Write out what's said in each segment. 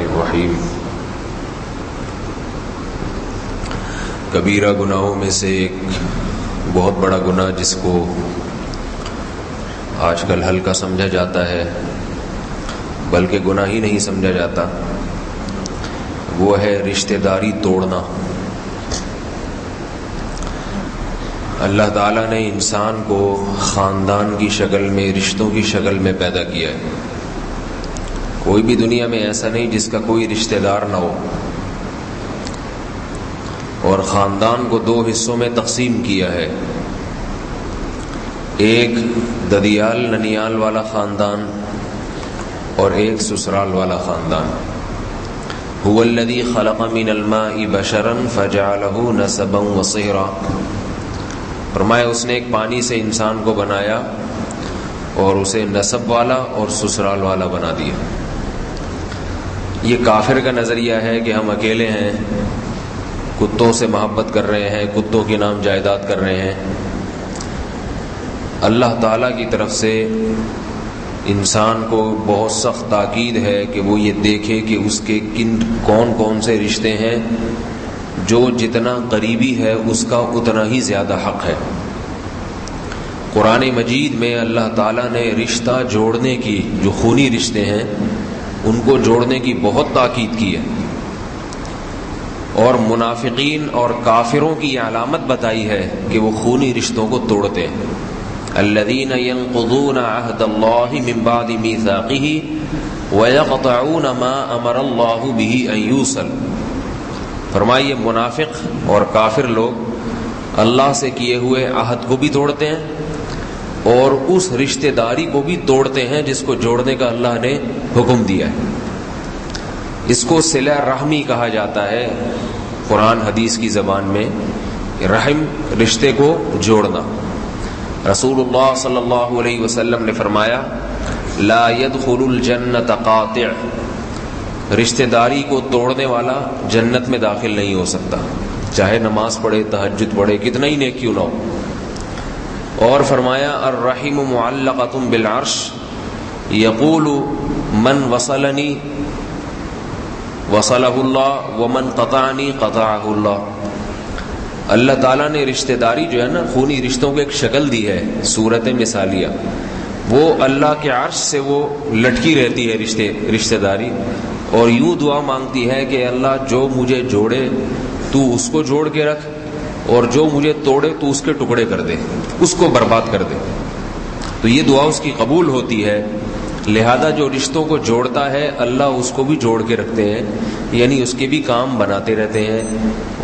الرحیم۔ کبیرہ گناہوں میں سے ایک بہت بڑا گناہ جس کو آج کل ہلکا سمجھا جاتا ہے، بلکہ گناہ ہی نہیں سمجھا جاتا، وہ ہے رشتہ داری توڑنا۔ اللہ تعالیٰ نے انسان کو خاندان کی شکل میں، رشتوں کی شکل میں پیدا کیا ہے۔ کوئی بھی دنیا میں ایسا نہیں جس کا کوئی رشتہ دار نہ ہو، اور خاندان کو دو حصوں میں تقسیم کیا ہے، ایک ددیال ننیال والا خاندان اور ایک سسرال والا خاندان۔ هو الذی خلق من الماء بشرا فجعله نسبا وصہرا، فرمایا اس نے ایک پانی سے انسان کو بنایا اور اسے نسب والا اور سسرال والا بنا دیا۔ یہ کافر کا نظریہ ہے کہ ہم اکیلے ہیں، کتوں سے محبت کر رہے ہیں، کتوں کے نام جائیداد کر رہے ہیں۔ اللہ تعالیٰ کی طرف سے انسان کو بہت سخت تاکید ہے کہ وہ یہ دیکھے کہ اس کے کون کون سے رشتے ہیں، جو جتنا قریبی ہے اس کا اتنا ہی زیادہ حق ہے۔ قرآن مجید میں اللہ تعالیٰ نے رشتہ جوڑنے کی، جو خونی رشتے ہیں ان کو جوڑنے کی بہت تاکید کی ہے، اور منافقین اور کافروں کی یہ علامت بتائی ہے کہ وہ خونی رشتوں کو توڑتے ہیں۔ الذین ینقضون عہد اللہ من بعد میثاقہ ویقطعون ما امر اللہ بہ ان یوصل، فرمائیے منافق اور کافر لوگ اللہ سے کیے ہوئے عہد کو بھی توڑتے ہیں اور اس رشتہ داری کو بھی توڑتے ہیں جس کو جوڑنے کا اللہ نے حکم دیا ہے۔ اس کو صلہ رحمی کہا جاتا ہے قرآن حدیث کی زبان میں، رحم رشتے کو جوڑنا۔ رسول اللہ صلی اللہ علیہ وسلم نے فرمایا لا يدخل الجنت قاطع، رشتہ داری کو توڑنے والا جنت میں داخل نہیں ہو سکتا، چاہے نماز پڑھے، تہجد پڑھے، کتنا ہی نیک کیوں نہ ہو۔ اور فرمایا الرحم معلقۃ بالعرش یقول من وصلنی وصلہ اللہ ومن قطعنی قطعہ اللہ۔ اللہ تعالیٰ نے رشتہ داری جو ہے نا، خونی رشتوں کو ایک شکل دی ہے، صورت مثالیہ، وہ اللہ کے عرش سے وہ لٹکی رہتی ہے رشتہ داری، اور یوں دعا مانگتی ہے کہ اللہ جو مجھے جوڑے تو اس کو جوڑ کے رکھ، اور جو مجھے توڑے تو اس کے ٹکڑے کر دے، اس کو برباد کر دے۔ تو یہ دعا اس کی قبول ہوتی ہے، لہذا جو رشتوں کو جوڑتا ہے اللہ اس کو بھی جوڑ کے رکھتے ہیں، یعنی اس کے بھی کام بناتے رہتے ہیں،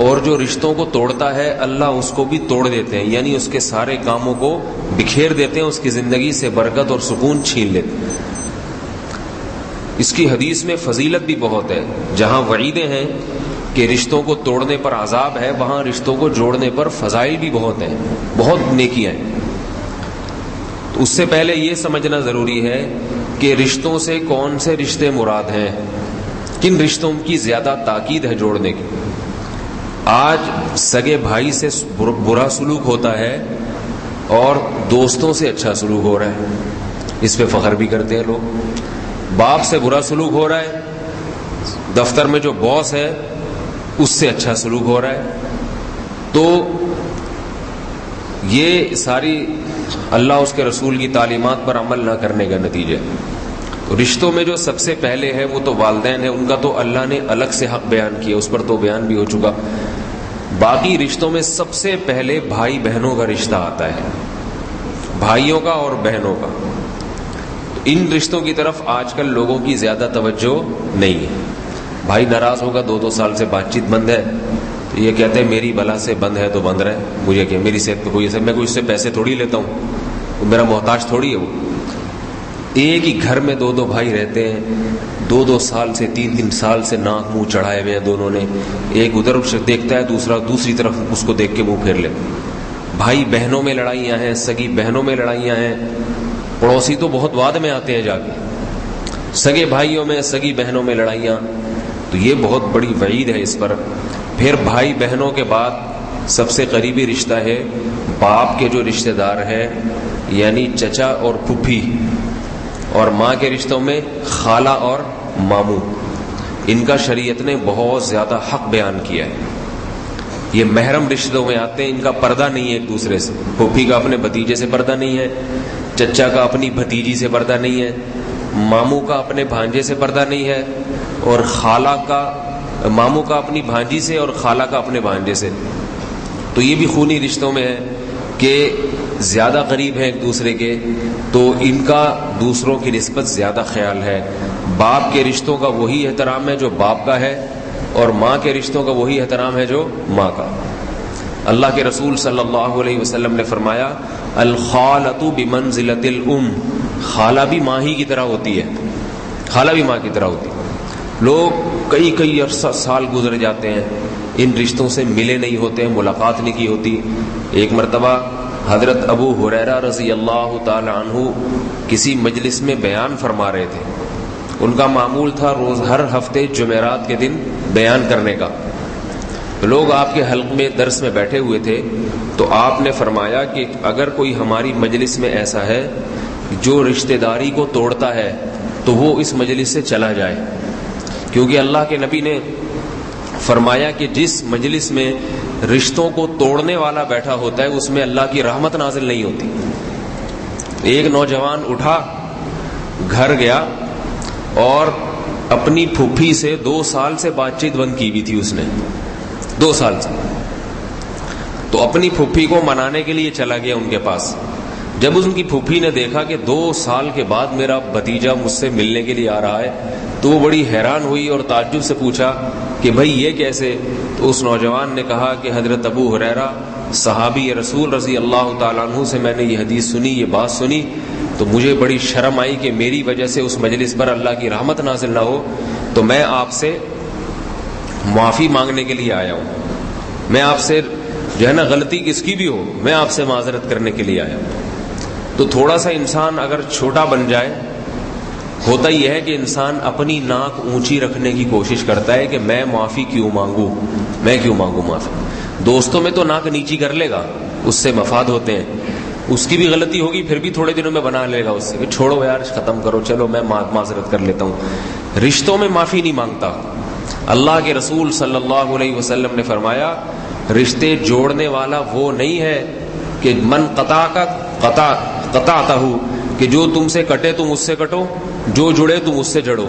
اور جو رشتوں کو توڑتا ہے اللہ اس کو بھی توڑ دیتے ہیں، یعنی اس کے سارے کاموں کو بکھیر دیتے ہیں، اس کی زندگی سے برکت اور سکون چھین لیتے ہیں۔ اس کی حدیث میں فضیلت بھی بہت ہے، جہاں وعیدیں ہیں کہ رشتوں کو توڑنے پر عذاب ہے، وہاں رشتوں کو جوڑنے پر فضائل بھی بہت ہیں، بہت نیکیاں ہیں۔ تو اس سے پہلے یہ سمجھنا ضروری ہے کہ رشتوں سے کون سے رشتے مراد ہیں، کن رشتوں کی زیادہ تاکید ہے جوڑنے کی۔ آج سگے بھائی سے برا سلوک ہوتا ہے اور دوستوں سے اچھا سلوک ہو رہا ہے، اس پہ فخر بھی کرتے ہیں لوگ۔ باپ سے برا سلوک ہو رہا ہے، دفتر میں جو باس ہے اس سے اچھا سلوک ہو رہا ہے۔ تو یہ ساری اللہ اس کے رسول کی تعلیمات پر عمل نہ کرنے کا نتیجہ ہے۔ تو رشتوں میں جو سب سے پہلے ہے وہ تو والدین ہے، ان کا تو اللہ نے الگ سے حق بیان کیا، اس پر تو بیان بھی ہو چکا۔ باقی رشتوں میں سب سے پہلے بھائی بہنوں کا رشتہ آتا ہے، بھائیوں کا اور بہنوں کا۔ ان رشتوں کی طرف آج کل لوگوں کی زیادہ توجہ نہیں ہے۔ بھائی ناراض ہوگا، 2 سال سے بات چیت بند ہے، تو یہ کہتے ہیں میری بلا سے بند ہے تو بند رہے، مجھے کیا، میری صحت پہ کوئی اثر، میں کوئی اس سے پیسے تھوڑی لیتا ہوں، میرا محتاج تھوڑی ہے وہ۔ ایک ہی گھر میں 2 بھائی رہتے ہیں، 2 سال سے 3 سال سے ناک منہ چڑھائے ہوئے ہیں دونوں نے، ایک ادھر دیکھتا ہے، دوسرا دوسری طرف اس کو دیکھ کے منہ پھیر لیتا۔ بھائی بہنوں میں لڑائیاں ہیں، سگی بہنوں میں لڑائیاں ہیں، پڑوسی تو بہت بعد میں آتے ہیں جا کے، سگے بھائیوں میں سگی بہنوں میں لڑائیاں، تو یہ بہت بڑی وعید ہے اس پر۔ پھر بھائی بہنوں کے بعد سب سے قریبی رشتہ ہے باپ کے جو رشتہ دار ہیں، یعنی چچا اور پھپھی، اور ماں کے رشتوں میں خالہ اور ماموں۔ ان کا شریعت نے بہت زیادہ حق بیان کیا ہے. یہ محرم رشتوں میں آتے ہیں، ان کا پردہ نہیں ہے ایک دوسرے سے. پھوپھی کا اپنے بھتیجے سے پردہ نہیں ہے، چچا کا اپنی بھتیجی سے پردہ نہیں ہے، ماموں کا اپنے بھانجے سے پردہ نہیں ہے، اور خالہ کا ماموں کا اپنی بھانجی سے اور خالہ کا اپنے بھانجے سے. تو یہ بھی خونی رشتوں میں ہے کہ زیادہ قریب ہیں ایک دوسرے کے، تو ان کا دوسروں کی نسبت زیادہ خیال ہے. باپ کے رشتوں کا وہی احترام ہے جو باپ کا ہے، اور ماں کے رشتوں کا وہی احترام ہے جو ماں کا. اللہ کے رسول صلی اللہ علیہ وسلم نے فرمایا الخالۃ بمنزلۃ الام، خالہ بھی ماں ہی کی طرح ہوتی ہے، خالہ بھی ماں کی طرح ہوتی ہے. لوگ کئی عرصہ سال گزر جاتے ہیں، ان رشتوں سے ملے نہیں ہوتے ہیں، ملاقات نہیں کی ہوتی. ایک مرتبہ حضرت ابو ہریرہ رضی اللہ تعالی عنہ کسی مجلس میں بیان فرما رہے تھے. ان کا معمول تھا روز ہر ہفتے جمعرات کے دن بیان کرنے کا. لوگ آپ کے حلق میں درس میں بیٹھے ہوئے تھے، تو آپ نے فرمایا کہ اگر کوئی ہماری مجلس میں ایسا ہے جو رشتہ داری کو توڑتا ہے تو وہ اس مجلس سے چلا جائے، کیونکہ اللہ کے نبی نے فرمایا کہ جس مجلس میں رشتوں کو توڑنے والا بیٹھا ہوتا ہے اس میں اللہ کی رحمت نازل نہیں ہوتی. ایک نوجوان اٹھا، گھر گیا اور اپنی پھوپھی سے 2 سال سے بات چیت بند کی ہوئی تھی اس نے، 2 سال سے. تو اپنی پھوپھی کو منانے کے لیے چلا گیا ان کے پاس. جب ان کی پھوپھی نے دیکھا کہ 2 سال کے بعد میرا بھتیجا مجھ سے ملنے کے لیے آ رہا ہے تو وہ بڑی حیران ہوئی اور تعجب سے پوچھا کہ بھائی یہ کیسے؟ تو اس نوجوان نے کہا کہ حضرت ابو ہریرہ صحابی رسول رضی اللہ تعالیٰ عنہ سے میں نے یہ حدیث سنی، یہ بات سنی، تو مجھے بڑی شرم آئی کہ میری وجہ سے اس مجلس پر اللہ کی رحمت نازل نہ ہو، تو میں آپ سے معافی مانگنے کے لیے آیا ہوں. میں آپ سے جو ہے نا، غلطی کس کی بھی ہو، میں آپ سے معذرت کرنے کے لیے آیا ہوں. تو تھوڑا سا انسان اگر چھوٹا بن جائے، ہوتا یہ ہے کہ انسان اپنی ناک اونچی رکھنے کی کوشش کرتا ہے کہ میں معافی کیوں مانگوں، میں کیوں مانگوں معافی. دوستوں میں تو ناک نیچی کر لے گا، اس سے مفاد ہوتے ہیں. اس کی بھی غلطی ہوگی پھر بھی تھوڑے دنوں میں بنا لے گا اس سے کہ چھوڑو یار ختم کرو، چلو میں معذرت کر لیتا ہوں. رشتوں میں معافی نہیں مانگتا. اللہ کے رسول صلی اللہ علیہ وسلم نے فرمایا رشتے جوڑنے والا وہ نہیں ہے کہ من قطعتہ، کہ جو تم سے کٹے تم اس سے کٹو، جو جڑے تم اس سے جڑو.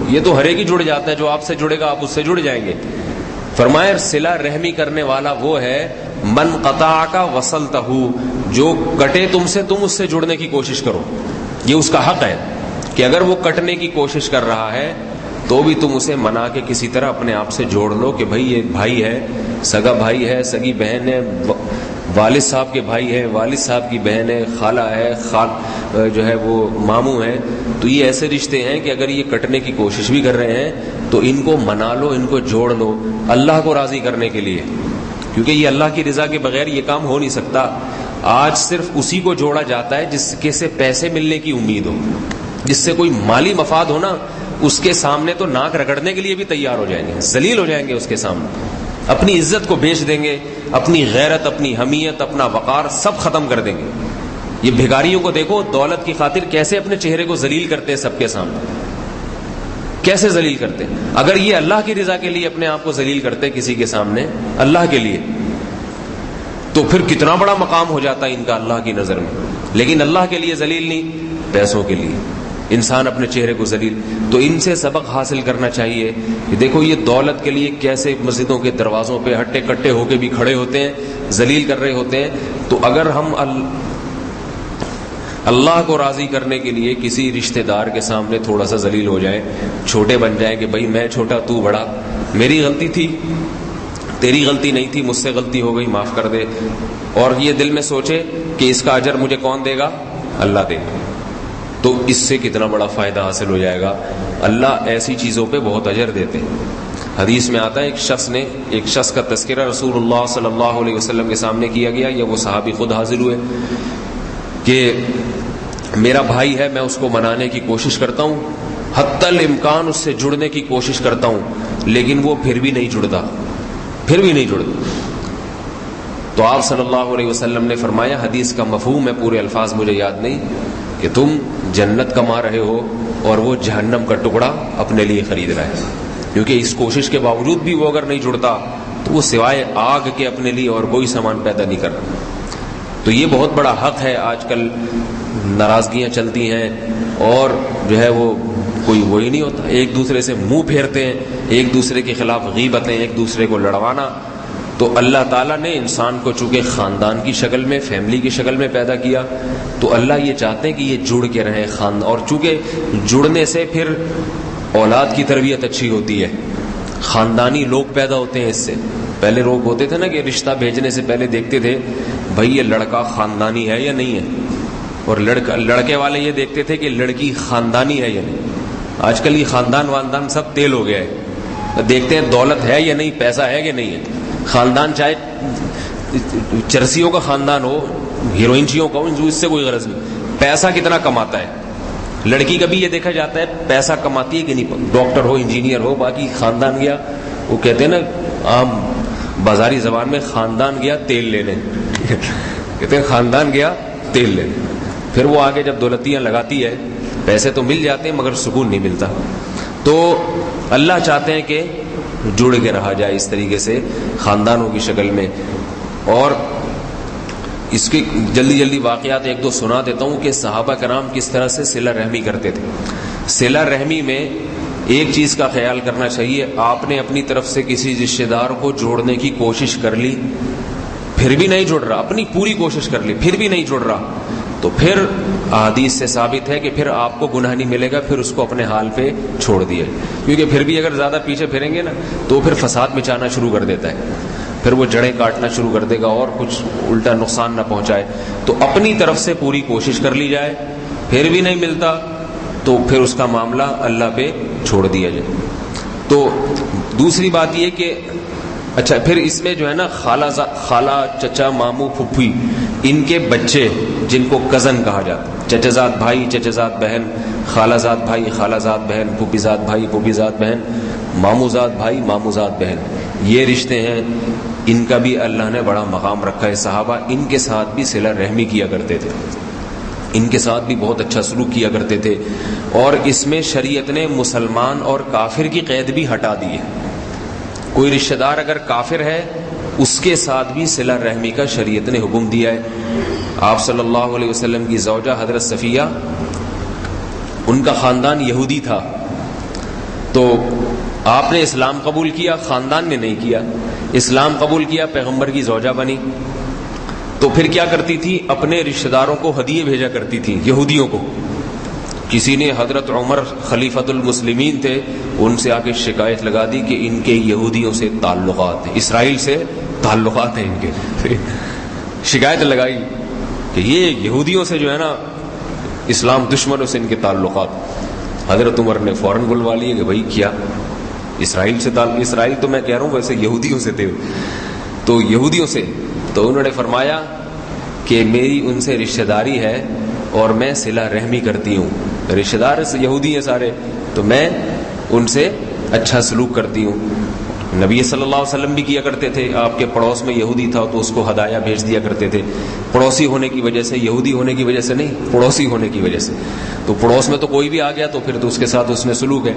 یہ تو ہر ایک ہی جڑ جاتا ہے، جو آپ سے جڑے گا آپ اس سے جڑ جائیں گے. فرمایا صلہ رحمی کرنے والا وہ ہے من قطعک وصلتہ، جو کٹے تم سے تم اس سے جڑنے کی کوشش کرو. یہ اس کا حق ہے کہ اگر وہ کٹنے کی کوشش کر رہا ہے تو بھی تم اسے منا کے کسی طرح اپنے آپ سے جوڑ لو کہ بھائی یہ بھائی ہے، سگا بھائی ہے، سگی بہن ہے، والد صاحب کے بھائی ہے، والد صاحب کی بہن ہے، خالہ ہے، جو ہے وہ ماموں ہے. تو یہ ایسے رشتے ہیں کہ اگر یہ کٹنے کی کوشش بھی کر رہے ہیں تو ان کو منا لو، ان کو جوڑ لو اللہ کو راضی کرنے کے لیے، کیونکہ یہ اللہ کی رضا کے بغیر یہ کام ہو نہیں سکتا. آج صرف اسی کو جوڑا جاتا ہے جس کے سے پیسے ملنے کی امید ہو، جس سے کوئی مالی مفاد ہو نا، اس کے سامنے تو ناک رگڑنے کے لیے بھی تیار ہو جائیں گے، ذلیل ہو جائیں گے اس کے سامنے، اپنی عزت کو بیچ دیں گے، اپنی غیرت، اپنی حمیت، اپنا وقار سب ختم کر دیں گے. یہ بھکاریوں کو دیکھو دولت کی خاطر کیسے اپنے چہرے کو ذلیل کرتے ہیں سب کے سامنے، کیسے ذلیل کرتے ہیں. اگر یہ اللہ کی رضا کے لیے اپنے آپ کو ذلیل کرتے کسی کے سامنے اللہ کے لیے تو پھر کتنا بڑا مقام ہو جاتا ہے ان کا اللہ کی نظر میں. لیکن اللہ کے لیے ذلیل نہیں، پیسوں کے لیے انسان اپنے چہرے کو ذلیل. تو ان سے سبق حاصل کرنا چاہیے کہ دیکھو یہ دولت کے لیے کیسے مسجدوں کے دروازوں پہ ہٹے کٹے ہو کے بھی کھڑے ہوتے ہیں، ذلیل کر رہے ہوتے ہیں. تو اگر ہم اللہ کو راضی کرنے کے لیے کسی رشتہ دار کے سامنے تھوڑا سا ذلیل ہو جائے، چھوٹے بن جائیں کہ بھائی میں چھوٹا تو بڑا، میری غلطی تھی تیری غلطی نہیں تھی، مجھ سے غلطی ہو گئی معاف کر دے، اور یہ دل میں سوچے کہ اس کا اجر مجھے کون دے گا؟ اللہ دے گا، تو اس سے کتنا بڑا فائدہ حاصل ہو جائے گا. اللہ ایسی چیزوں پہ بہت اجر دیتے ہیں. حدیث میں آتا ہے ایک شخص کا تذکرہ رسول اللہ صلی اللہ علیہ وسلم کے سامنے کیا گیا، یا وہ صحابی خود حاضر ہوئے کہ میرا بھائی ہے، میں اس کو منانے کی کوشش کرتا ہوں، حتی الامکان اس سے جڑنے کی کوشش کرتا ہوں، لیکن وہ پھر بھی نہیں جڑتا. تو آپ صلی اللہ علیہ وسلم نے فرمایا، حدیث کا مفہوم ہے، پورے الفاظ مجھے یاد نہیں، کہ تم جنت کما رہے ہو اور وہ جہنم کا ٹکڑا اپنے لیے خرید رہا ہے. کیونکہ اس کوشش کے باوجود بھی وہ اگر نہیں جڑتا تو وہ سوائے آگ کے اپنے لیے اور کوئی سامان پیدا نہیں کرتا. تو یہ بہت بڑا حق ہے. آج کل ناراضگیاں چلتی ہیں اور جو ہے وہ کوئی وہی نہیں ہوتا, ایک دوسرے سے منہ پھیرتے ہیں, ایک دوسرے کے خلاف غیبتیں, ایک دوسرے کو لڑوانا. تو اللہ تعالیٰ نے انسان کو چونکہ خاندان کی شکل میں, فیملی کی شکل میں پیدا کیا, تو اللہ یہ چاہتے ہیں کہ یہ جڑ کے رہیں خاندان, اور چونکہ جڑنے سے پھر اولاد کی تربیت اچھی ہوتی ہے, خاندانی لوگ پیدا ہوتے ہیں اس سے. پہلے لوگ ہوتے تھے نا کہ رشتہ بھیجنے سے پہلے دیکھتے تھے بھائی یہ لڑکا خاندانی ہے یا نہیں ہے, اور لڑکے والے یہ دیکھتے تھے کہ لڑکی خاندانی ہے یا نہیں. آج کل یہ خاندان واندان سب تیل ہو گیا ہے, دیکھتے ہیں دولت ہے یا نہیں, پیسہ ہے کہ نہیں ہے. خاندان چاہے چرسیوں کا خاندان ہو, ہیروئنچیوں کا ہو, اس سے کوئی غرض نہیں, پیسہ کتنا کماتا ہے. لڑکی کا بھی یہ دیکھا جاتا ہے پیسہ کماتی ہے کہ نہیں, ڈاکٹر ہو, انجینئر ہو. باقی خاندان گیا, وہ کہتے ہیں نا عام بازاری زبان میں, خاندان گیا تیل لینے, کہتے ہیں خاندان گیا تیل لینے. پھر وہ آگے جب دولتیاں لگاتی ہے, پیسے تو مل جاتے ہیں مگر سکون نہیں ملتا. تو اللہ چاہتے ہیں کہ جڑ کے رہا جائے اس طریقے سے خاندانوں کی شکل میں. اور اس کے جلدی واقعات ایک دو سنا دیتا ہوں کہ صحابہ کرام کس طرح سے صلہ رحمی کرتے تھے. صلہ رحمی میں ایک چیز کا خیال کرنا چاہیے, آپ نے اپنی طرف سے کسی رشتے دار کو جوڑنے کی کوشش کر لی, پھر بھی نہیں جڑ رہا, اپنی پوری کوشش کر لی پھر بھی نہیں جڑ رہا, تو پھر احادیث سے ثابت ہے کہ پھر آپ کو گناہ نہیں ملے گا, پھر اس کو اپنے حال پہ چھوڑ دیا. کیونکہ پھر بھی اگر زیادہ پیچھے پھریں گے نا تو پھر فساد مچانا شروع کر دیتا ہے, پھر وہ جڑیں کاٹنا شروع کر دے گا اور کچھ الٹا نقصان نہ پہنچائے. تو اپنی طرف سے پوری کوشش کر لی جائے, پھر بھی نہیں ملتا تو پھر اس کا معاملہ اللہ پہ چھوڑ دیا جائے. تو دوسری بات یہ کہ اچھا پھر اس میں جو ہے نا خالہ چچا ماموں پھپھی ان کے بچے جن کو کزن کہا جاتا ہے, چچا زاد بھائی چچا زاد بہن, خالہ زاد بھائی خالہ زاد بہن, پھوپھی زاد بھائی پھوپھی زاد بہن, ماموں زاد بھائی ماموں زاد بہن, یہ رشتے ہیں. ان کا بھی اللہ نے بڑا مقام رکھا ہے. صحابہ ان کے ساتھ بھی صلہ رحمی کیا کرتے تھے, ان کے ساتھ بھی بہت اچھا سلوک کیا کرتے تھے. اور اس میں شریعت نے مسلمان اور کافر کی قید بھی ہٹا دی ہے. کوئی رشتہ دار اگر کافر ہے اس کے ساتھ بھی صلہ رحمی کا شریعت نے حکم دیا ہے. آپ صلی اللہ علیہ وسلم کی زوجہ حضرت صفیہ, ان کا خاندان یہودی تھا, تو آپ نے اسلام قبول کیا, خاندان نے نہیں کیا. اسلام قبول کیا, پیغمبر کی زوجہ بنی, تو پھر کیا کرتی تھی, اپنے رشتہ داروں کو ہدیے بھیجا کرتی تھی یہودیوں کو. کسی نے حضرت عمر خلیفۃ المسلمین تھے, ان سے آ کے شکایت لگا دی کہ ان کے یہودیوں سے تعلقات ہیں, اسرائیل سے تعلقات ہیں ان کے. شکایت لگائی کہ یہ یہودیوں سے جو ہے نا اسلام دشمنوں سے ان کے تعلقات. حضرت عمر نے فوراً بلوا لیے کہ بھائی کیا اسرائیل سے اسرائیل تو میں کہہ رہا ہوں ویسے یہودیوں سے تھے, تو یہودیوں سے. تو انہوں نے فرمایا کہ میری ان سے رشتہ داری ہے اور میں صلہ رحمی کرتی ہوں, رشتہ دار یہودی ہیں سارے, تو میں ان سے اچھا سلوک کرتی ہوں. نبی صلی اللہ علیہ وسلم بھی کیا کرتے تھے, آپ کے پڑوس میں یہودی تھا تو اس کو ہدایہ بھیج دیا کرتے تھے, پڑوسی ہونے کی وجہ سے, یہودی ہونے کی وجہ سے نہیں, پڑوسی ہونے کی وجہ سے. تو پڑوس میں تو کوئی بھی آ گیا تو پھر تو اس کے ساتھ اس میں سلوک ہے.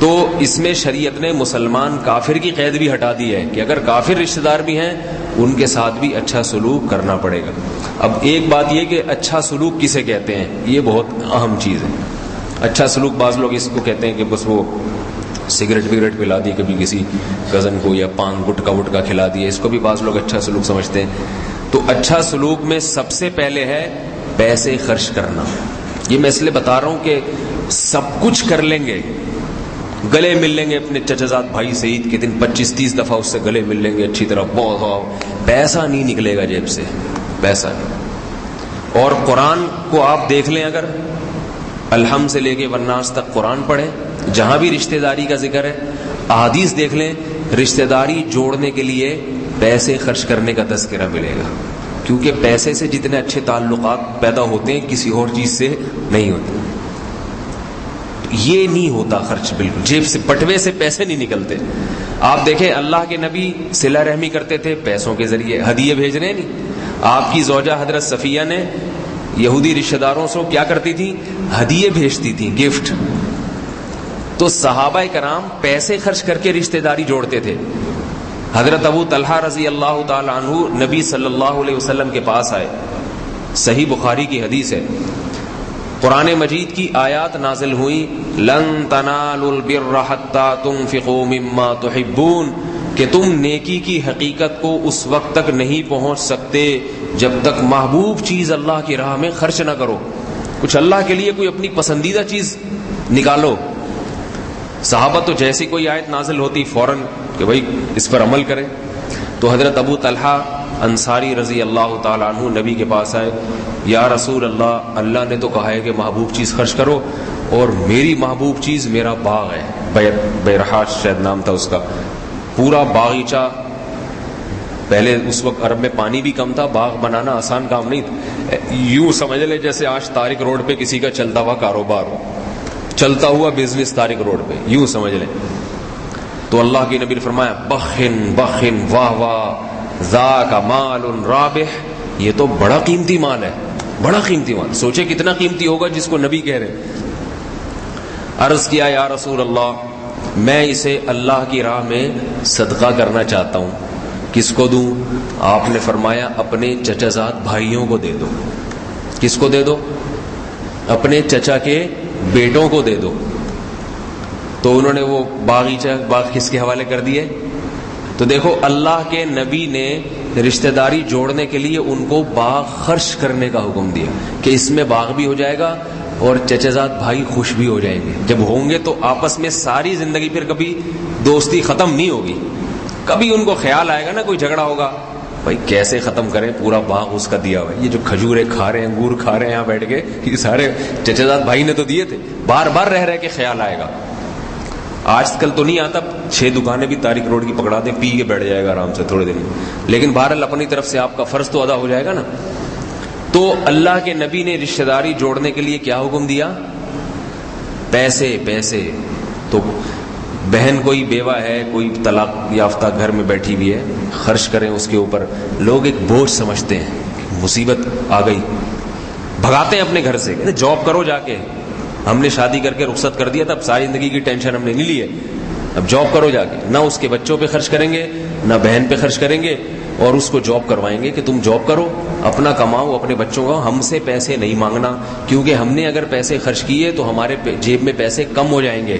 تو اس میں شریعت نے مسلمان کافر کی قید بھی ہٹا دی ہے کہ اگر کافر رشتہ دار بھی ہیں ان کے ساتھ بھی اچھا سلوک کرنا پڑے گا. اب ایک بات یہ کہ اچھا سلوک کسے کہتے ہیں, یہ بہت اہم چیز ہے. اچھا سلوک بعض لوگ اس کو کہتے ہیں کہ بس وہ سگریٹ وگریٹ پلا دی کبھی کسی کزن کو, یا پان گٹکا وٹکا کھلا دیا, اس کو بھی بعض لوگ اچھا سلوک سمجھتے ہیں. تو اچھا سلوک میں سب سے پہلے ہے پیسے خرچ کرنا. یہ میں اس لیے بتا رہا ہوں کہ سب کچھ کر لیں گے, گلے مل لیں گے اپنے چچا زاد بھائی سے عید کے دن 25-30 دفعہ اس سے گلے مل لیں گے اچھی طرح, بہت پیسہ نہیں نکلے گا جیب سے, پیسہ نہیں. اور قرآن کو آپ دیکھ لیں, اگر الحمد سے لے کے والناس تک قرآن پڑھیں, جہاں بھی رشتہ داری کا ذکر ہے, احادیث دیکھ لیں, رشتہ داری جوڑنے کے لیے پیسے خرچ کرنے کا تذکرہ ملے گا. کیونکہ پیسے سے جتنے اچھے تعلقات پیدا ہوتے ہیں کسی اور چیز سے نہیں ہوتے. یہ نہیں ہوتا خرچ, بالکل جیب سے پٹوے سے پیسے نہیں نکلتے. آپ دیکھیں اللہ کے نبی صلہ رحمی کرتے تھے پیسوں کے ذریعے, ہدیے بھیج رہے نہیں. آپ کی زوجہ حضرت صفیہ نے یہودی رشتہ داروں سے کیا کرتی تھی, ہدیے بھیجتی تھی, گفٹ. تو صحابہ کرام پیسے خرچ کر کے رشتہ داری جوڑتے تھے. حضرت ابو طلحہ رضی اللہ تعالی عنہ نبی صلی اللہ علیہ وسلم کے پاس آئے. صحیح بخاری کی حدیث ہے. قرآن مجید کی آیات نازل ہوئی لن تنالوا البر حتى تنفقوا مما تحبون کہ تم نیکی کی حقیقت کو اس وقت تک نہیں پہنچ سکتے جب تک محبوب چیز اللہ کی راہ میں خرچ نہ کرو. کچھ اللہ کے لیے کوئی اپنی پسندیدہ چیز نکالو. صحابہ تو جیسی کوئی آیت نازل ہوتی فوراً کہ بھائی اس پر عمل کریں. تو حضرت ابو طلحہ انصاری رضی اللہ تعالیٰ عنہ نبی کے پاس آئے. یا رسول اللہ, اللہ نے تو کہا ہے کہ محبوب چیز خرچ کرو, اور میری محبوب چیز میرا باغ ہے, بیرحاش شاید نام تھا اس کا, پورا باغیچہ. پہلے اس وقت عرب میں پانی بھی کم تھا, باغ بنانا آسان کام نہیں تھا. یوں سمجھ لے جیسے آج طارق روڈ پہ کسی کا چلتا ہوا کاروبار ہو, چلتا ہوا بزنس طارق روڈ پہ, یوں سمجھ لیں. تو اللہ کی نبی نے فرمایا بخن بخن واہ واہ ذاک مال رابح, یہ تو بڑا قیمتی مال ہے, بڑا قیمتی مال. سوچے کتنا قیمتی ہوگا جس کو نبی کہہ رہے. عرض کیا یا رسول اللہ, میں اسے اللہ کی راہ میں صدقہ کرنا چاہتا ہوں, کس کو دوں؟ آپ نے فرمایا اپنے چچا زاد بھائیوں کو دے دو. کس کو دے دو؟ اپنے چچا کے بیٹوں کو دے دو. تو انہوں نے وہ باغ کس کے حوالے کر دیے؟ تو دیکھو اللہ کے نبی نے رشتہ داری جوڑنے کے لیے ان کو باغ خرچ کرنے کا حکم دیا کہ اس میں باغ بھی ہو جائے گا اور چچا زاد بھائی خوش بھی ہو جائیں گے. جب ہوں گے تو آپس میں ساری زندگی پھر کبھی دوستی ختم نہیں ہوگی. کبھی ان کو خیال آئے گا نا کوئی جھگڑا ہوگا, بھائی کیسے ختم کریں, پورا باغ اس کا دیا ہوا ہے, یہ جو کھجورے کھا رہے ہیں, انگور کھا رہے ہیں یہاں بیٹھ کے, یہ سارے چچا زاد بھائی نے تو دیے تھے. بار بار رہ کے خیال آئے گا. آج کل تو نہیں آتا, 6 دکانیں بھی طارق روڈ کی پکڑا دیں, پی کے بیٹھ جائے گا آرام سے تھوڑے دن میں, لیکن بہرحال اپنی طرف سے آپ کا فرض تو ادا ہو جائے گا نا. تو اللہ کے نبی نے رشتہ داری جوڑنے کے لیے کیا حکم دیا؟ پیسے. پیسے تو بہن کوئی بیوہ ہے, کوئی طلاق یافتہ گھر میں بیٹھی ہوئی ہے, خرچ کریں اس کے اوپر. لوگ ایک بوجھ سمجھتے ہیں, مصیبت آ گئی, بھگاتے ہیں اپنے گھر سے, جاب کرو جا کے, ہم نے شادی کر کے رخصت کر دیا تھا, اب ساری زندگی کی ٹینشن ہم نے نہیں لی ہے, اب جاب کرو جا کے. نہ اس کے بچوں پہ خرچ کریں گے, نہ بہن پہ خرچ کریں گے, اور اس کو جاب کروائیں گے کہ تم جاب کرو, اپنا کماؤ, اپنے بچوں کا, ہم سے پیسے نہیں مانگنا, کیونکہ ہم نے اگر پیسے خرچ کیے تو ہمارے جیب میں پیسے کم ہو جائیں گے.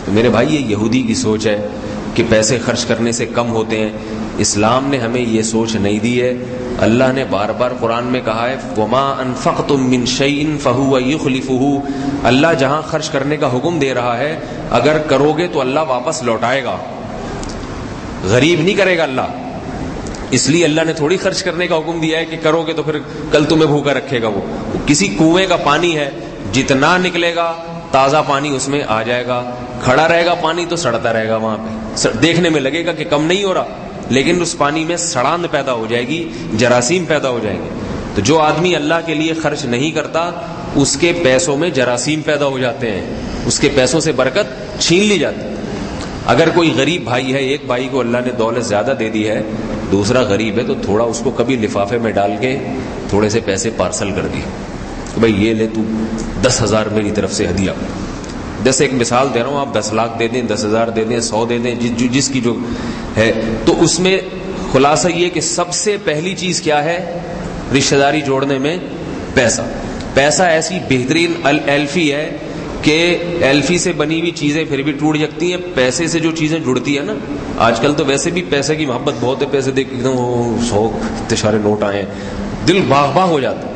تو میرے بھائی یہ یہودی کی سوچ ہے کہ پیسے خرچ کرنے سے کم ہوتے ہیں. اسلام نے ہمیں یہ سوچ نہیں دی ہے. اللہ نے بار بار قرآن میں کہا ہے وما انفقتم من شیء فهو یخلفه. اللہ جہاں خرچ کرنے کا حکم دے رہا ہے, اگر کرو گے تو اللہ واپس لوٹائے گا, غریب نہیں کرے گا اللہ. اس لیے اللہ نے تھوڑی خرچ کرنے کا حکم دیا ہے کہ کرو گے تو پھر کل تمہیں بھوکا رکھے گا. وہ کسی کنویں کا پانی ہے, جتنا نکلے گا تازہ پانی اس میں آ جائے گا, کھڑا رہے گا پانی تو سڑتا رہے گا وہاں پہ, دیکھنے میں لگے گا کہ کم نہیں ہو رہا, لیکن اس پانی میں سڑاند پیدا ہو جائے گی, جراثیم پیدا ہو جائیں گے. تو جو آدمی اللہ کے لیے خرچ نہیں کرتا اس کے پیسوں میں جراثیم پیدا ہو جاتے ہیں, اس کے پیسوں سے برکت چھین لی جاتی. اگر کوئی غریب بھائی ہے, ایک بھائی کو اللہ نے دولت زیادہ دے دی ہے, دوسرا غریب ہے, تو تھوڑا اس کو کبھی لفافے میں ڈال کے تھوڑے سے پیسے پارسل کر دی, بھائی یہ لے تو 10,000 میری طرف سے ہدیہ. جیسے ایک مثال دے رہا ہوں, آپ 10 لاکھ دے دیں, 10,000 دے دیں, 100 دے دیں, جس کی جو ہے. تو اس میں خلاصہ یہ کہ سب سے پہلی چیز کیا ہے رشتہ داری جوڑنے میں؟ پیسہ. پیسہ ایسی بہترین ایلفی ہے کہ ایلفی سے بنی ہوئی چیزیں پھر بھی ٹوٹ جاتی ہیں, پیسے سے جو چیزیں جڑتی ہیں نا. آج کل تو ویسے بھی پیسے کی محبت بہت ہے, پیسے دیکھ ایک دم 100 اتنے سارے نوٹ آئے ہیں, دل باغ باغ ہو جاتا ہے.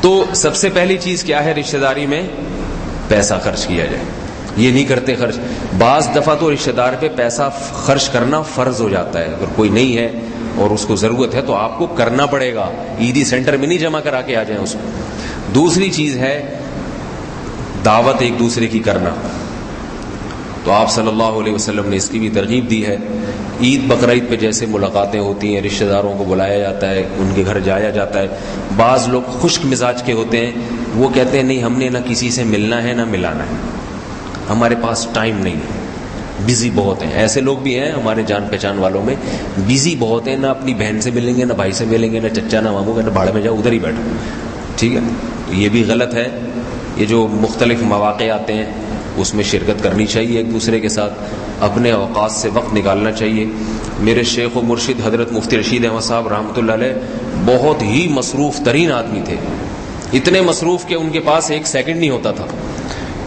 تو سب سے پہلی چیز کیا ہے رشتہ داری میں؟ پیسہ خرچ کیا جائے. یہ نہیں کرتے خرچ. بعض دفعہ تو رشتہ دار پہ پیسہ خرچ کرنا فرض ہو جاتا ہے, اگر کوئی نہیں ہے اور اس کو ضرورت ہے تو آپ کو کرنا پڑے گا, عیدی سینٹر میں نہیں جمع کرا کے آ جائیں اس کو. دوسری چیز ہے دعوت ایک دوسرے کی کرنا. تو آپ صلی اللہ علیہ وسلم نے اس کی بھی ترغیب دی ہے. عید بقرعید پہ جیسے ملاقاتیں ہوتی ہیں, رشتہ داروں کو بلایا جاتا ہے, ان کے گھر جایا جاتا ہے. بعض لوگ خشک مزاج کے ہوتے ہیں, وہ کہتے ہیں نہیں ہم نے نہ کسی سے ملنا ہے نہ ملانا ہے, ہمارے پاس ٹائم نہیں ہے, بزی بہت ہیں. ایسے لوگ بھی ہیں ہمارے جان پہچان والوں میں, بزی بہت ہیں, نہ اپنی بہن سے ملیں گے, نہ بھائی سے ملیں گے, نہ چچا نہ ماموں, نہ بھاڑے میں جاؤ ادھر ہی بیٹھو. ٹھیک ہے, یہ بھی غلط ہے. یہ جو مختلف مواقع آتے ہیں اس میں شرکت کرنی چاہیے، ایک دوسرے کے ساتھ اپنے اوقات سے وقت نکالنا چاہیے۔ میرے شیخ و مرشد حضرت مفتی رشید احمد صاحب رحمۃ اللہ علیہ بہت ہی مصروف ترین آدمی تھے، اتنے مصروف کہ ان کے پاس ایک سیکنڈ نہیں ہوتا تھا۔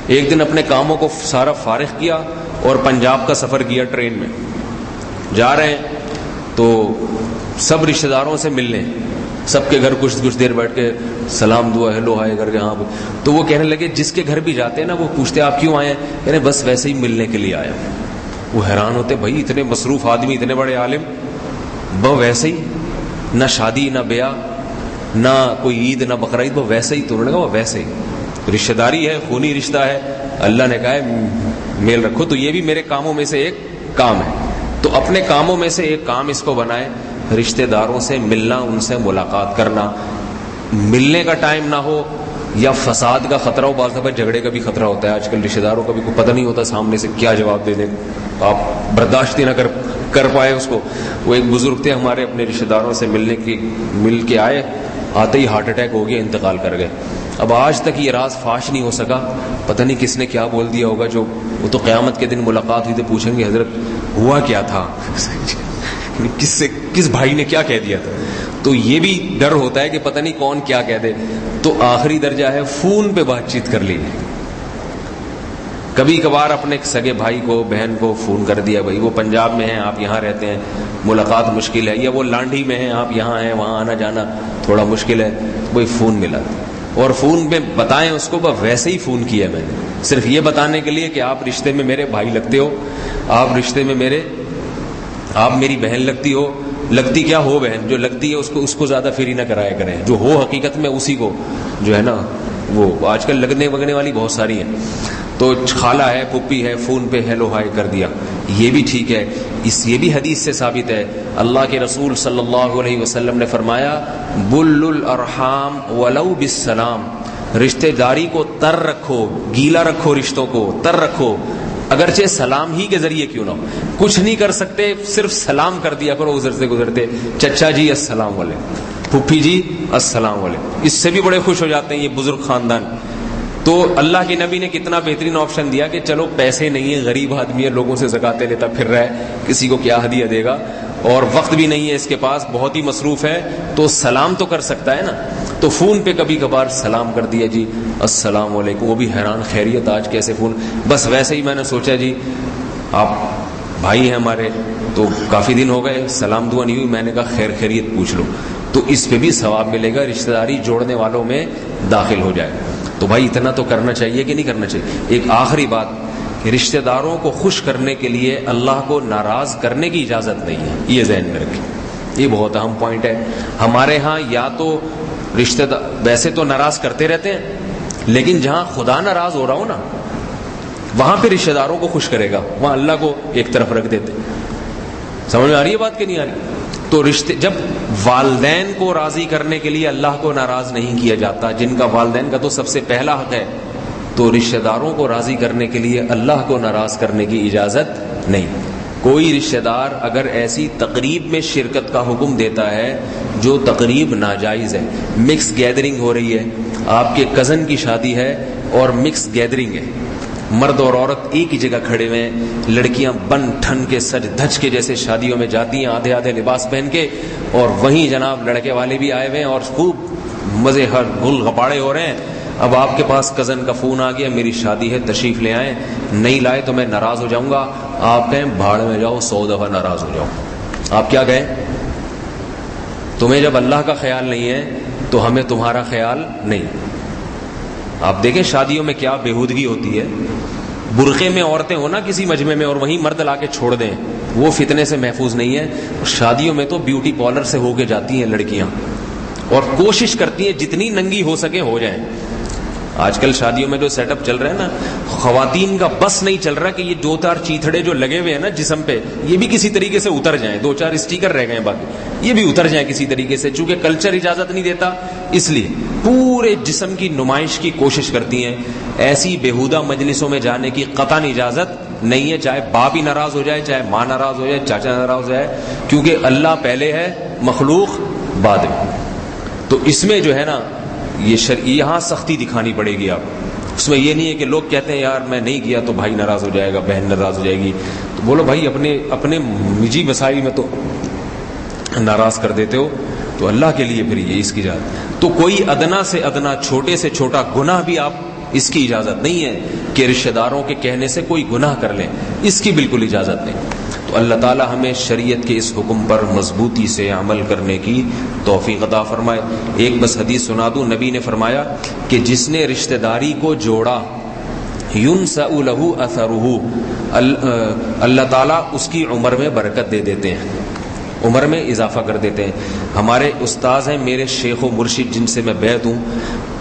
ایک دن اپنے کاموں کو سارا فارغ کیا اور پنجاب کا سفر کیا، ٹرین میں جا رہے ہیں تو سب رشتہ داروں سے ملنے، سب کے گھر کچھ دیر بیٹھ کے سلام دعا ہیلو ہائے کر کے، ہاں تو وہ کہنے لگے جس کے گھر بھی جاتے ہیں نا وہ پوچھتے آپ کیوں آئے ہیں، کہنے بس ویسے ہی ملنے کے لیے آیا۔ وہ حیران ہوتے، بھائی اتنے مصروف آدمی، اتنے بڑے عالم، وہ ویسے ہی، نہ شادی نہ بیاہ نہ کوئی عید نہ بقرعید، وہ ویسے ہی۔ تو انہوں نے کہا وہ ویسے ہی، رشتہ داری ہے، خونی رشتہ ہے، اللہ نے کہا ہے میل رکھو، تو یہ بھی میرے کاموں میں سے ایک کام ہے۔ تو اپنے کاموں میں سے ایک کام اس کو بنائے، رشتہ داروں سے ملنا، ان سے ملاقات کرنا۔ ملنے کا ٹائم نہ ہو یا فساد کا خطرہ ہو، بعض دفعہ جھگڑے کا بھی خطرہ ہوتا ہے، آج کل رشتہ داروں کا بھی کوئی پتہ نہیں ہوتا سامنے سے کیا جواب دے دیں، آپ برداشت ہی نہ کر پائے اس کو۔ وہ ایک بزرگ تھے ہمارے، اپنے رشتہ داروں سے مل کے آئے، آتے ہی ہارٹ اٹیک ہو گیا، انتقال کر گئے۔ اب آج تک یہ راز فاش نہیں ہو سکا، پتہ نہیں کس نے کیا بول دیا ہوگا، جو وہ تو قیامت کے دن ملاقات ہوئی تو پوچھیں گے حضرت ہوا کیا تھا، کس بھائی نے کیا کہہ دیا تھا۔ تو یہ بھی ڈر ہوتا ہے کہ پتہ نہیں کون کیا کہہ دے۔ تو آخری درجہ ہے فون پہ بات چیت کر لیجیے۔ کبھی کبھار اپنے سگے بھائی کو بہن کو فون کر دیا، بھائی وہ پنجاب میں ہیں آپ یہاں رہتے ہیں ملاقات مشکل ہے، یا وہ لانڈھی میں ہیں آپ یہاں ہیں وہاں آنا جانا تھوڑا مشکل ہے، وہی فون ملا اور فون پہ بتائیں اس کو ویسے ہی فون کیا میں نے، صرف یہ بتانے کے لیے کہ آپ رشتے میں میرے بھائی لگتے ہو، آپ رشتے میں آپ میری بہن لگتی ہو، لگتی کیا ہو بہن، جو لگتی ہے اس کو زیادہ فری نہ کرایا کریں، جو ہو حقیقت میں اسی کو جو ہے نا، وہ آج کل لگنے وگنے والی بہت ساری ہیں، تو خالہ ہے پھپھی ہے، فون پہ ہیلو ہائی کر دیا، یہ بھی ٹھیک ہے۔ یہ بھی حدیث سے ثابت ہے، اللہ کے رسول صلی اللہ علیہ وسلم نے فرمایا بل الارحام ولو بالسلام، رشتہ داری کو تر رکھو، گیلا رکھو، رشتوں کو تر رکھو، اگرچہ سلام ہی کے ذریعے کیوں نہ ہو، کچھ نہیں کر سکتے صرف سلام کر دیا کرو ادھر سے گزرتے، چچا جی السلام علیکم، پھپھی جی السلام علیکم، اس سے بھی بڑے خوش ہو جاتے ہیں یہ بزرگ خاندان۔ تو اللہ کے نبی نے کتنا بہترین آپشن دیا کہ چلو پیسے نہیں ہے، غریب آدمی ہے، لوگوں سے زکاتیں لیتا پھر رہا ہے، کسی کو کیا ہدیہ دے گا، اور وقت بھی نہیں ہے اس کے پاس، بہت ہی مصروف ہے، تو سلام تو کر سکتا ہے نا، تو فون پہ کبھی کبھار سلام کر دیا جی السلام علیکم، وہ بھی حیران خیریت آج کیسے فون، بس ویسے ہی میں نے سوچا جی آپ بھائی ہیں ہمارے تو کافی دن ہو گئے سلام دعا نہیں ہوئی، میں نے کہا خیر خیریت پوچھ لو، تو اس پہ بھی ثواب ملے گا، رشتہ داری جوڑنے والوں میں داخل ہو جائے۔ تو بھائی اتنا تو کرنا چاہیے کہ نہیں کرنا چاہیے۔ ایک آخری بات کہ رشتہ داروں کو خوش کرنے کے لیے اللہ کو ناراض کرنے کی اجازت نہیں ہے، یہ ذہن میں رکھیں، یہ بہت اہم پوائنٹ ہے۔ ہمارے ہاں یا تو رشتہ دار ویسے تو ناراض کرتے رہتے ہیں، لیکن جہاں خدا ناراض ہو رہا ہو نا وہاں پہ رشتہ داروں کو خوش کرے گا، وہاں اللہ کو ایک طرف رکھ دیتے۔ سمجھ میں آ رہی ہے بات کہ نہیں آ رہی؟ تو رشتے جب والدین کو راضی کرنے کے لیے اللہ کو ناراض نہیں کیا جاتا، جن کا والدین کا تو سب سے پہلا حق ہے، تو رشتہ داروں کو راضی کرنے کے لیے اللہ کو ناراض کرنے کی اجازت نہیں۔ کوئی رشتہ دار اگر ایسی تقریب میں شرکت کا حکم دیتا ہے جو تقریب ناجائز ہے، مکس گیدرنگ ہو رہی ہے، آپ کے کزن کی شادی ہے اور مکس گیدرنگ ہے، مرد اور عورت ایک ہی جگہ کھڑے ہوئے ہیں، لڑکیاں بن ٹھن کے سج دھج کے جیسے شادیوں میں جاتی ہیں آدھے آدھے لباس پہن کے، اور وہیں جناب لڑکے والے بھی آئے ہوئے ہیں اور خوب مزے ہر گل غپاڑے ہو رہے ہیں۔ اب آپ کے پاس کزن کا فون آ گیا میری شادی ہے تشریف لے آئیں، نہیں لائے تو میں ناراض ہو جاؤں گا، آپ کہیں بھاڑ میں جاؤ 100 دفعہ ناراض ہو جاؤ، آپ کیا کہیں؟ تمہیں جب اللہ کا خیال نہیں ہے تو ہمیں تمہارا خیال نہیں۔ آپ دیکھیں شادیوں میں کیا بےہودگی ہوتی ہے، برقعے میں عورتیں ہو نا کسی مجمع میں اور وہیں مرد لا کے چھوڑ دیں، وہ فتنے سے محفوظ نہیں ہے۔ شادیوں میں تو بیوٹی پارلر سے ہو کے جاتی ہیں لڑکیاں اور کوشش کرتی ہیں جتنی ننگی ہو سکے ہو جائیں۔ آج کل شادیوں میں جو سیٹ اپ چل رہا ہے نا، خواتین کا بس نہیں چل رہا کہ یہ 2-4 چیتھڑے جو لگے ہوئے ہیں نا جسم پہ، یہ بھی کسی طریقے سے اتر جائیں، 2-4 اسٹیکر رہ گئے باقی یہ بھی اتر جائیں کسی طریقے سے، چونکہ کلچر اجازت نہیں دیتا، اس لیے پورے جسم کی نمائش کی کوشش کرتی ہیں۔ ایسی بےہودہ مجلسوں میں جانے کی قطعاً اجازت نہیں ہے، چاہے باپ ہی ناراض ہو جائے، چاہے ماں ناراض ہو جائے، چاچا ناراض ہو جائے، کیونکہ اللہ پہلے ہے مخلوق بعد میں۔ تو اس میں جو ہے نا یہاں سختی دکھانی پڑے گی، آپ اس میں یہ نہیں ہے کہ لوگ کہتے ہیں یار میں نہیں کیا تو بھائی ناراض ہو جائے گا، بہن ناراض ہو جائے گی، تو بولو بھائی اپنے نجی مسائل میں تو ناراض کر دیتے ہو، تو اللہ کے لیے پھر یہ اس کی اجازت. تو کوئی ادنا سے ادنا، چھوٹے سے چھوٹا گناہ بھی آپ اس کی اجازت نہیں ہے کہ رشتہ داروں کے کہنے سے کوئی گناہ کر لیں، اس کی بالکل اجازت نہیں. تو اللہ تعالی ہمیں شریعت کے اس حکم پر مضبوطی سے عمل کرنے کی توفیق عطا فرمائے. ایک بس حدیث سنا دوں. نبی نے فرمایا کہ جس نے رشتہ داری کو جوڑا، ينسأ له اثره، اللہ تعالیٰ اس کی عمر میں برکت دے دیتے ہیں، عمر میں اضافہ کر دیتے ہیں. ہمارے استاذ ہیں، میرے شیخ و مرشد جن سے میں بیعت ہوں،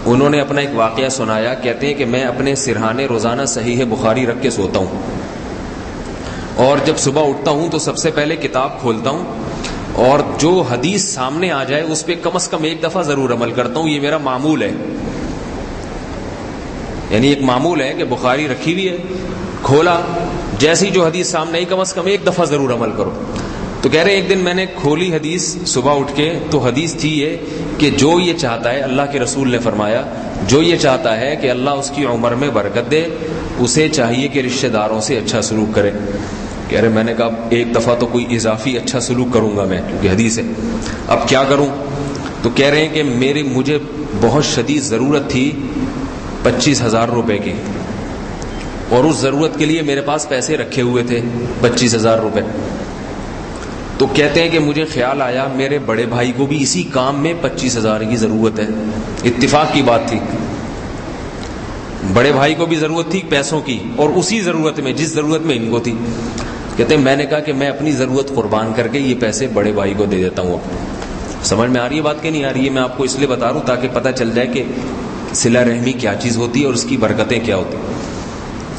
انہوں نے اپنا ایک واقعہ سنایا. کہتے ہیں کہ میں اپنے سرہانے روزانہ صحیح بخاری رکھ کے سوتا ہوں، اور جب صبح اٹھتا ہوں تو سب سے پہلے کتاب کھولتا ہوں اور جو حدیث سامنے آ جائے اس پہ کم از کم ایک دفعہ ضرور عمل کرتا ہوں. یہ میرا معمول ہے، یعنی ایک معمول ہے کہ بخاری رکھی ہوئی ہے، کھولا، جیسی جو حدیث سامنے آئی کم از کم ایک دفعہ ضرور عمل کرو. تو کہہ رہے ایک دن میں نے کھولی حدیث صبح اٹھ کے، تو حدیث تھی یہ کہ جو یہ چاہتا ہے، اللہ کے رسول نے فرمایا، جو یہ چاہتا ہے کہ اللہ اس کی عمر میں برکت دے، اسے چاہیے کہ رشتہ داروں سے اچھا سلوک کرے. کہہ رہے میں نے کہا ایک دفعہ تو کوئی اضافی اچھا سلوک کروں گا میں، کیونکہ حدیث ہے، اب کیا کروں؟ تو کہہ رہے ہیں کہ مجھے بہت شدید ضرورت تھی 25,000 روپے کی، اور اس ضرورت کے لیے میرے پاس پیسے رکھے ہوئے تھے 25,000 روپے. تو کہتے ہیں کہ مجھے خیال آیا میرے بڑے بھائی کو بھی اسی کام میں 25,000 کی ضرورت ہے. اتفاق کی بات تھی، بڑے بھائی کو بھی ضرورت تھی پیسوں کی، اور اسی ضرورت میں، جس ضرورت میں ان کو تھی. کہتے ہیں میں نے کہا کہ میں اپنی ضرورت قربان کر کے یہ پیسے بڑے بھائی کو دے دیتا ہوں. سمجھ میں آ رہی ہے بات کہ نہیں آ رہی ہے؟ میں آپ کو اس لیے بتا رہا ہوں تاکہ پتہ چل جائے کہ صلہ رحمی کیا چیز ہوتی ہے اور اس کی برکتیں کیا ہوتی ہیں،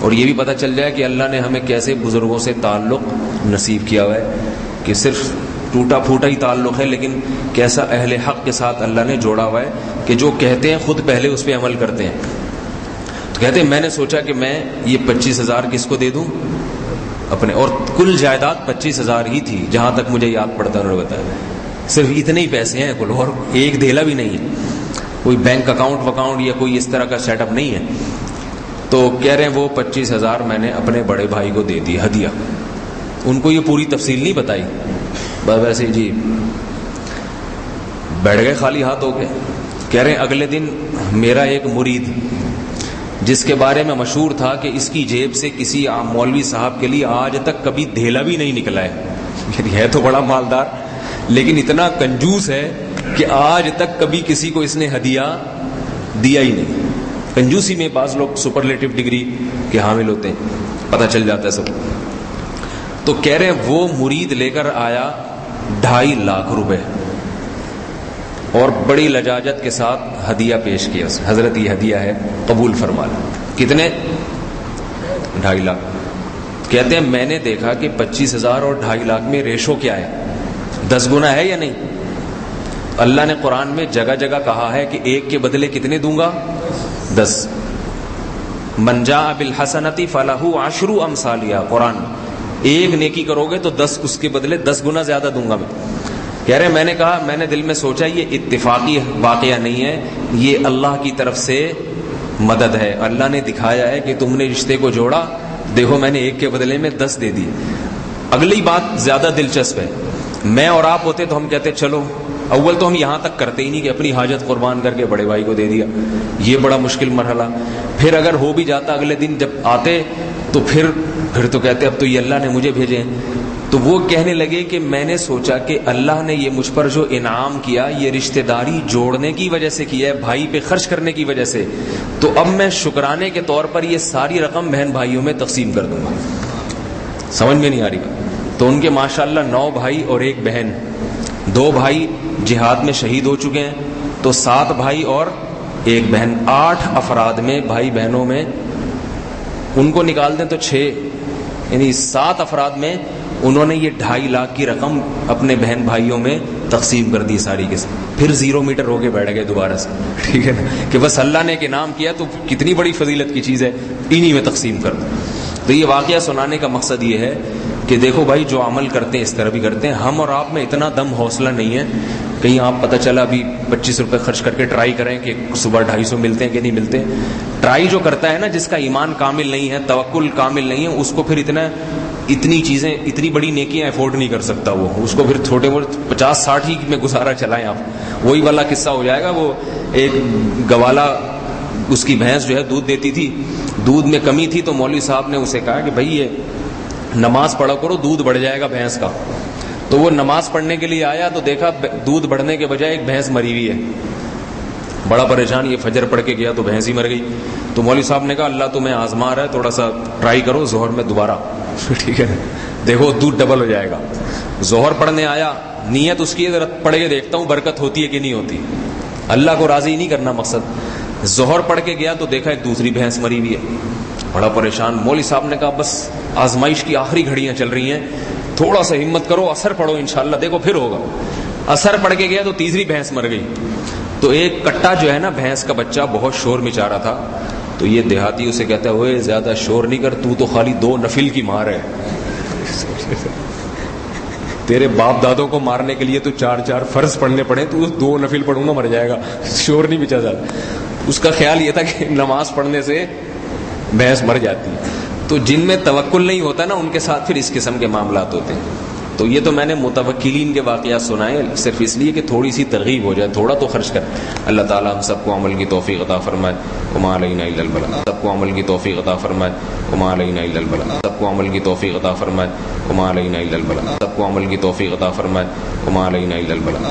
اور یہ بھی پتہ چل جائے کہ اللہ نے ہمیں کیسے بزرگوں سے تعلق نصیب کیا ہوا ہے، کہ صرف ٹوٹا پھوٹا ہی تعلق ہے، لیکن کیسا اہل حق کے ساتھ اللہ نے جوڑا ہوا ہے کہ جو کہتے ہیں خود پہلے اس پہ عمل کرتے ہیں. تو کہتے ہیں میں نے سوچا کہ میں یہ 25,000 کس کو دے دوں؟ اپنے، اور کل جائیداد 25,000 ہی تھی جہاں تک مجھے یاد پڑتا. انہوں نے بتایا صرف اتنے ہی پیسے ہیں کل، اور ایک دھیلا بھی نہیں ہے، کوئی بینک اکاؤنٹ وکاؤنٹ یا کوئی اس طرح کا سیٹ اپ نہیں ہے. تو کہہ رہے ہیں وہ 25,000 میں نے اپنے بڑے بھائی کو دے دی ہدیہ. ان کو یہ پوری تفصیل نہیں بتائی، بس ویسے جی بیٹھ گئے خالی ہاتھ ہو کے. کہہ رہے ہیں اگلے دن میرا ایک مرید جس کے بارے میں مشہور تھا کہ اس کی جیب سے کسی مولوی صاحب کے لیے آج تک کبھی دھیلا بھی نہیں نکلا ہے تو بڑا مالدار، لیکن اتنا کنجوس ہے کہ آج تک کبھی کسی کو اس نے ہدیہ دیا ہی نہیں. کنجوسی میں بعض لوگ سپرلیٹو ڈگری کے حامل ہوتے ہیں، پتہ چل جاتا ہے سب. تو کہہ رہے ہیں وہ مرید لے کر آیا 2.5 لاکھ روپے، اور بڑی لجاجت کے ساتھ ہدیہ پیش کیا. حضرت یہ ہدیہ ہے، قبول فرما لیں. کتنے؟ 2.5 لاکھ. کہتے ہیں میں نے دیکھا کہ 25,000 اور 2.5 لاکھ میں ریشو کیا ہے، 10 گنا ہے یا نہیں؟ اللہ نے قرآن میں جگہ جگہ کہا ہے کہ ایک کے بدلے کتنے دوں گا؟ 10. من جاء بالحسنۃ فلہ 10 امثالها. قرآن ایک نیکی کرو گے تو 10 اس کے بدلے 10 گنا زیادہ دوں گا میں. کہہ رہے میں نے کہا، میں نے دل میں سوچا یہ اتفاقی واقعہ نہیں ہے، یہ اللہ کی طرف سے مدد ہے. اللہ نے دکھایا ہے کہ تم نے رشتے کو جوڑا، دیکھو میں نے ایک کے بدلے میں 10 دے دی. اگلی بات زیادہ دلچسپ ہے. میں اور آپ ہوتے تو ہم کہتے چلو، اول تو ہم یہاں تک کرتے ہی نہیں کہ اپنی حاجت قربان کر کے بڑے بھائی کو دے دیا، یہ بڑا مشکل مرحلہ. پھر اگر ہو بھی جاتا اگلے دن جب آتے تو پھر تو کہتے اب تو یہ اللہ نے مجھے بھیجے. تو وہ کہنے لگے کہ میں نے سوچا کہ اللہ نے یہ مجھ پر جو انعام کیا یہ رشتہ داری جوڑنے کی وجہ سے کیا ہے، بھائی پہ خرچ کرنے کی وجہ سے، تو اب میں شکرانے کے طور پر یہ ساری رقم بہن بھائیوں میں تقسیم کر دوں گا. سمجھ میں نہیں آ رہی بات؟ تو ان کے ماشاءاللہ 9 بھائی اور 1 بہن. 2 بھائی جہاد میں شہید ہو چکے ہیں، تو 7 بھائی اور 1 بہن، 8 افراد میں، بھائی بہنوں میں ان کو نکال دیں تو 6، یعنی 7 افراد میں انہوں نے یہ 2.5 لاکھ کی رقم اپنے بہن بھائیوں میں تقسیم کر دی ساری کے ساتھ. پھر 0 میٹر ہو کے بیٹھ گئے دوبارہ سے. ٹھیک ہے نا، کہ بس اللہ نے ایک انعام کیا تو کتنی بڑی فضیلت کی چیز ہے، انہی میں تقسیم کر دو. تو یہ واقعہ سنانے کا مقصد یہ ہے کہ دیکھو بھائی جو عمل کرتے ہیں اس طرح بھی کرتے ہیں. ہم اور آپ میں اتنا دم حوصلہ نہیں ہے. کہیں آپ پتہ چلا ابھی 25 روپے خرچ کر کے ٹرائی کریں کہ صبح 250 ملتے ہیں کہ نہیں ملتے. ٹرائی جو کرتا ہے نا، جس کا ایمان کامل نہیں ہے، توکل کامل نہیں ہے، اس کو پھر اتنی چیزیں، اتنی بڑی نیکیاں افورڈ نہیں کر سکتا. وہ اس کو پھر چھوٹے موٹے 50-60 ہی میں گزارا چلائیں آپ. وہی والا قصہ ہو جائے گا. وہ ایک گوالا، اس کی بھینس جو ہے دودھ دیتی تھی، دودھ میں کمی تھی، تو مولوی صاحب نے اسے کہا کہ بھائی یہ نماز پڑھا کرو، دودھ بڑھ جائے گا بھینس کا. تو وہ نماز پڑھنے کے لیے آیا تو دیکھا دودھ بڑھنے کے بجائے ایک بھینس مری ہوئی ہے. بڑا پریشان، یہ فجر پڑھ کے گیا تو بھینس ہی مر گئی. تو مولوی صاحب نے کہا اللہ تمہیں آزما رہا ہے، تھوڑا سا ٹرائی کرو ظہر میں دوبارہ. ٹھیک ہے، دیکھو دودھ ڈبل ہو جائے گا. ظہر پڑھنے آیا، نیت اس کی ذرا پڑھ کے دیکھتا ہوں برکت ہوتی ہے کہ نہیں ہوتی. اللہ کو راضی نہیں کرنا مقصد. ظہر پڑھ کے گیا تو دیکھا ایک دوسری بھینس مری ہوئی ہے. بڑا پریشان. مولوی صاحب نے کہا بس آزمائش کی آخری گھڑیاں چل رہی ہیں، تھوڑا سا ہمت کرو، اثر پڑھو انشاءاللہ، دیکھو پھر ہوگا. اثر پڑھ کے گیا تو تیسری بھینس مر گئی. تو ایک کٹا جو ہے نا بھینس کا بچہ بہت شور مچا رہا تھا. تو یہ دیہاتی اسے کہتا ہے اوئے زیادہ شور نہیں کر، تو خالی 2 نفل کی مار ہے. تیرے باپ دادوں کو مارنے کے لیے تو 4 فرض پڑھنے پڑے، تو 2 نفل پڑھوں گا مر جائے گا. شور نہیں مچا جاتا. اس کا خیال یہ تھا کہ نماز پڑھنے سے بھینس مر جاتی. تو جن میں توکل نہیں ہوتا نا، ان کے ساتھ پھر اس قسم کے معاملات ہوتے ہیں. تو یہ تو میں نے متوکلین کے واقعات سنائے صرف اس لیے کہ تھوڑی سی ترغیب ہو جائے، تھوڑا تو خرچ کر. اللہ تعالیٰ ہم سب کو عمل کی توفیق عطا فرمائے. وما علینا الا البلاغ. سب کو عمل کی توفیق عطا فرمائے. وما علینا الا البلاغ. سب کو عمل کی توفیق عطا فرمائے. وما علینا الا البلاغ. سب کو عمل کی توفیق عطا فرمائے. وما علینا الا البلاغ.